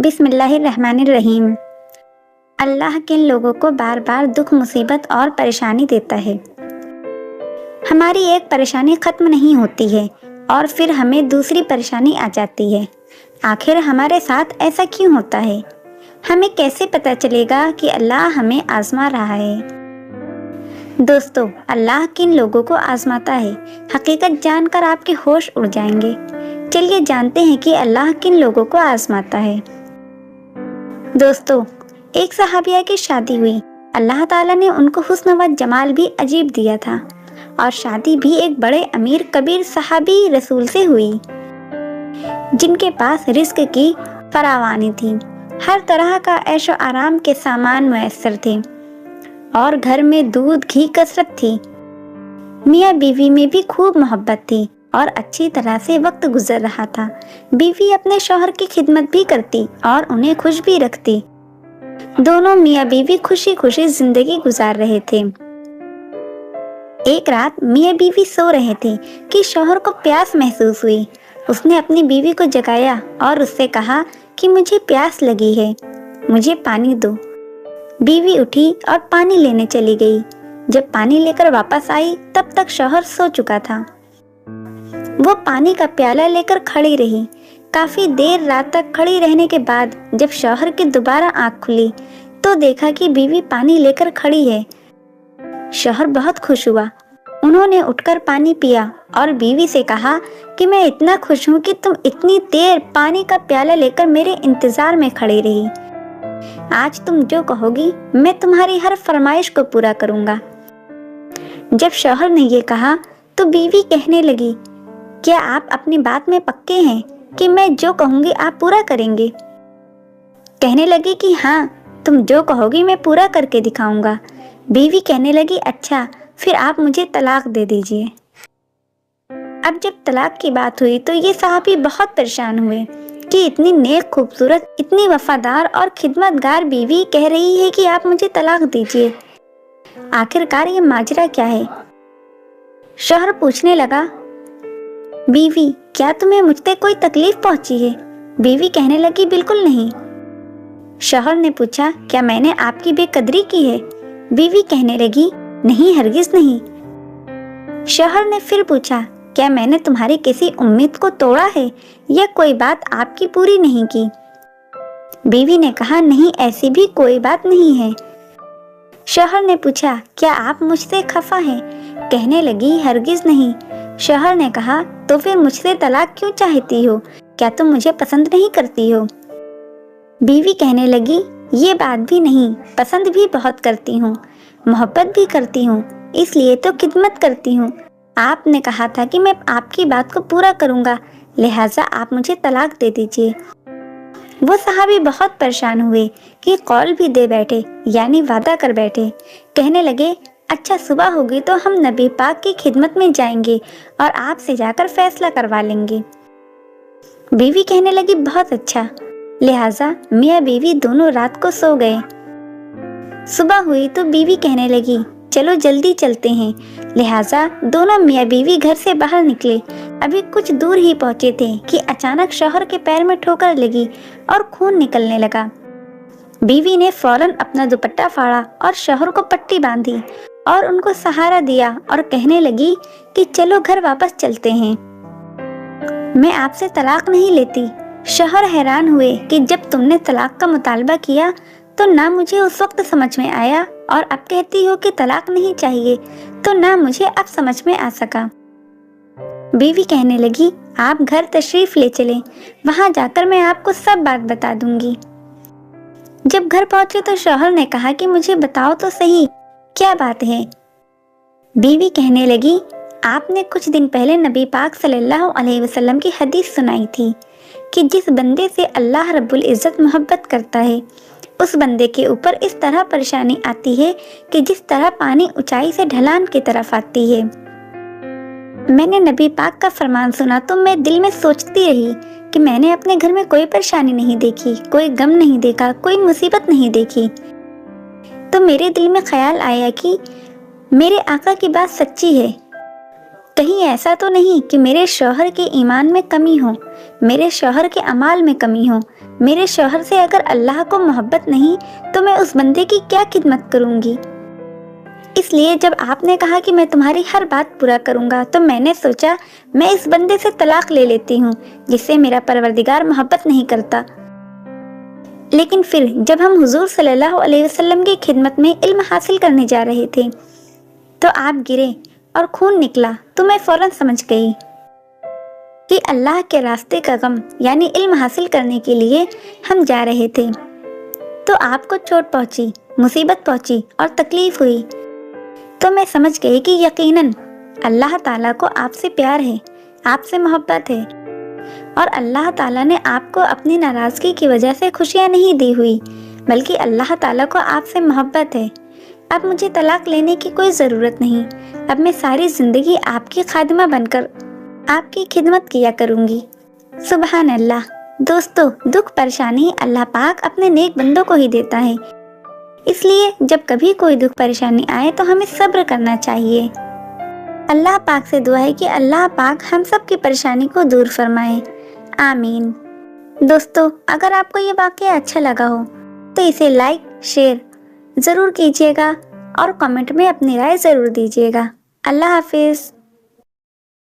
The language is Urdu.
بسم اللہ الرحمن الرحیم۔ اللہ کن لوگوں کو بار بار دکھ مصیبت اور پریشانی دیتا ہے۔ ہماری ایک پریشانی ختم نہیں ہوتی ہے اور پھر ہمیں دوسری پریشانی آ جاتی ہے۔ آخر ہمارے ساتھ ایسا کیوں ہوتا ہے؟ ہمیں کیسے پتہ چلے گا کہ اللہ ہمیں آزما رہا ہے؟ دوستو، اللہ کن لوگوں کو آزماتا ہے، حقیقت جان کر آپ کے ہوش اڑ جائیں گے۔ چلیے جانتے ہیں کہ اللہ کن لوگوں کو آزماتا ہے۔ دوستو، ایک صحابیہ کی شادی ہوئی۔ اللہ تعالیٰ نے ان کو حسن و جمال بھی عجیب دیا تھا، اور شادی بھی ایک بڑے امیر کبیر صحابی رسول سے ہوئی، جن کے پاس رزق کی فراوانی تھی، ہر طرح کا عیش و آرام کے سامان میسر تھے، اور گھر میں دودھ گھی کثرت تھی۔ میاں بیوی میں بھی خوب محبت تھی اور اچھی طرح سے وقت گزر رہا تھا۔ بیوی اپنے شوہر کی خدمت بھی کرتی اور انہیں خوش بھی رکھتی۔ دونوں میاں بیوی خوشی خوشی زندگی گزار رہے تھے۔ ایک رات میاں بیوی سو رہے تھے کہ شوہر کو پیاس محسوس ہوئی۔ اس نے اپنی بیوی کو جگایا اور اس سے کہا کہ مجھے پیاس لگی ہے، مجھے پانی دو۔ بیوی اٹھی اور پانی لینے چلی گئی۔ جب پانی لے کر واپس آئی تب تک شوہر سو چکا تھا۔ وہ پانی کا پیالہ لے کر کھڑی رہی۔ کافی دیر رات تک کھڑی رہنے کے بعد جب شوہر کی دوبارہ آنکھ کھلی تو دیکھا کہ بیوی پانی لے کر کھڑی ہے۔ شوہر بہت خوش ہوا۔ انہوں نے اٹھ کر پانی پیا اور بیوی سے کہا کہ میں اتنا خوش ہوں کہ تم اتنی دیر پانی کا پیالہ لے کر میرے انتظار میں کھڑی رہی۔ آج تم جو کہو گی میں تمہاری ہر فرمائش کو پورا کروں گا۔ جب شوہر نے یہ کہا تو بیوی کہنے لگی، کیا آپ اپنی بات میں پکے ہیں کہ میں جو کہوں گی آپ پورا کریں گے؟ کہنے لگی کہ ہاں، تم جو کہو گی میں پورا کر کے دکھاؤں گا۔ بیوی کہنے لگی، اچھا پھر آپ مجھے طلاق دے دیجئے۔ اب جب طلاق کی بات ہوئی تو یہ صحابی بہت پریشان ہوئے کہ اتنی نیک، خوبصورت، اتنی وفادار اور خدمت گار بیوی کہہ رہی ہے کہ آپ مجھے طلاق دیجئے۔ آخر کار یہ ماجرا کیا ہے؟ شوہر پوچھنے لگا، بیوی کیا تمہیں مجھ سے کوئی تکلیف پہنچی ہے؟ بیوی کہنے لگی، بالکل نہیں۔ شوہر نے پوچھا، کیا میں نے آپ کی بے قدری کی ہے؟ بیوی کہنے لگی، نہیں، ہرگز نہیں۔ شوہر نے پھر پوچھا، کیا میں نے تمہاری کسی امید کو توڑا ہے یا کوئی بات آپ کی پوری نہیں کی؟ بیوی نے کہا، نہیں، ایسی بھی کوئی بات نہیں ہے۔ شوہر نے پوچھا، کیا آپ مجھ سے خفا ہیں؟ کہنے لگی، ہرگز نہیں۔ شوہر نے کہا، تو پھر مجھ سے طلاق کیوں چاہتی ہو؟ کیا تم مجھے پسند نہیں کرتی ہو؟ بیوی کہنے لگی، یہ بات بھی نہیں، پسند بھی بہت کرتی ہوں، محبت بھی کرتی ہوں، اس لیے تو خدمت کرتی ہوں۔ آپ نے کہا تھا کہ میں آپ کی بات کو پورا کروں گا، لہٰذا آپ مجھے طلاق دے دیجئے۔ وہ صحابی بہت پریشان ہوئے کہ قول بھی دے بیٹھے، یعنی وعدہ کر بیٹھے۔ کہنے لگے، اچھا صبح ہوگی تو ہم نبی پاک کی خدمت میں جائیں گے اور آپ سے جا کر فیصلہ کروا لیں گے۔ بیوی کہنے لگی، بہت اچھا۔ لہٰذا میاں بیوی دونوں رات کو سو گئے۔ صبح ہوئی تو بیوی کہنے لگی، چلو جلدی چلتے ہیں۔ لہٰذا دونوں میاں بیوی گھر سے باہر نکلے۔ ابھی کچھ دور ہی پہنچے تھے کہ اچانک شوہر کے پیر میں ٹھوکر لگی اور خون نکلنے لگا۔ بیوی نے فوراً اپنا دوپٹہ پھاڑا اور شوہر کو پٹی باندھی اور ان کو سہارا دیا اور کہنے لگی کہ چلو گھر واپس چلتے ہیں، میں آپ سے طلاق نہیں لیتی۔ شوہر حیران ہوئے کہ جب تم نے طلاق کا مطالبہ کیا تو نہ مجھے اس وقت سمجھ میں آیا، اور اب کہتی ہو کہ طلاق نہیں چاہیے تو نہ مجھے اب سمجھ میں آ سکا۔ بیوی کہنے لگی، آپ گھر تشریف لے چلیں، وہاں جا کر میں آپ کو سب بات بتا دوں گی۔ جب گھر پہنچے تو شوہر نے کہا کہ مجھے بتاؤ تو صحیح، کیا بات ہے؟ بیوی کہنے لگی، آپ نے کچھ دن پہلے نبی پاک صلی اللہ علیہ وسلم کی حدیث سنائی تھی کہ جس بندے سے اللہ رب العزت محبت کرتا ہے اس بندے کے اوپر اس طرح پریشانی آتی ہے کہ جس طرح پانی اونچائی سے ڈھلان کی طرف آتی ہے۔ میں نے نبی پاک کا فرمان سنا تو میں دل میں سوچتی رہی کہ میں نے اپنے گھر میں کوئی پریشانی نہیں دیکھی، کوئی غم نہیں دیکھا، کوئی مصیبت نہیں دیکھی۔ تو میرے دل میں خیال آیا کہ میرے آقا کی بات سچی ہے، کہیں ایسا تو نہیں کہ میرے شوہر کے ایمان میں کمی ہو، میرے شوہر کے اعمال میں کمی ہو، میرے شوہر سے اگر اللہ کو محبت نہیں تو میں اس بندے کی کیا خدمت کروں گی؟ اس لیے جب آپ نے کہا کہ میں تمہاری ہر بات پورا کروں گا تو میں نے سوچا میں اس بندے سے طلاق لے لیتی ہوں جس سے میرا پروردگار محبت نہیں کرتا۔ لیکن پھر جب ہم حضور صلی اللہ علیہ وسلم کی خدمت میں علم حاصل کرنے جا رہے تھے تو آپ گرے اور خون نکلا تو میں فوراً سمجھ گئی کہ اللہ کے راستے کا غم یعنی علم حاصل کرنے کے لیے ہم جا رہے تھے۔ تو آپ کو چوٹ پہنچی، مصیبت پہنچی اور تکلیف ہوئی تو میں سمجھ گئی کہ یقیناً اللہ تعالیٰ کو آپ سے پیار ہے، آپ سے محبت ہے، اور اللہ تعالیٰ نے آپ کو اپنی ناراضگی کی وجہ سے خوشیاں نہیں دی ہوئی بلکہ اللہ تعالیٰ کو آپ سے محبت ہے۔ اب مجھے طلاق لینے کی کوئی ضرورت نہیں، اب میں ساری زندگی آپ کی خادمہ بن کر آپ کی خدمت کیا کروں گی۔ سبحان اللہ۔ دوستو، دکھ پریشانی اللہ پاک اپنے نیک بندوں کو ہی دیتا ہے، اس لیے جب کبھی کوئی دکھ پریشانی آئے تو ہمیں صبر کرنا چاہیے۔ اللہ پاک سے دعا ہے کہ اللہ پاک ہم سب کی پریشانی کو دور فرمائے، آمین۔ دوستو، اگر آپ کو یہ واقعہ اچھا لگا ہو تو اسے لائک شیئر ضرور کیجیے گا اور کمنٹ میں اپنی رائے ضرور دیجیے گا۔ اللہ حافظ۔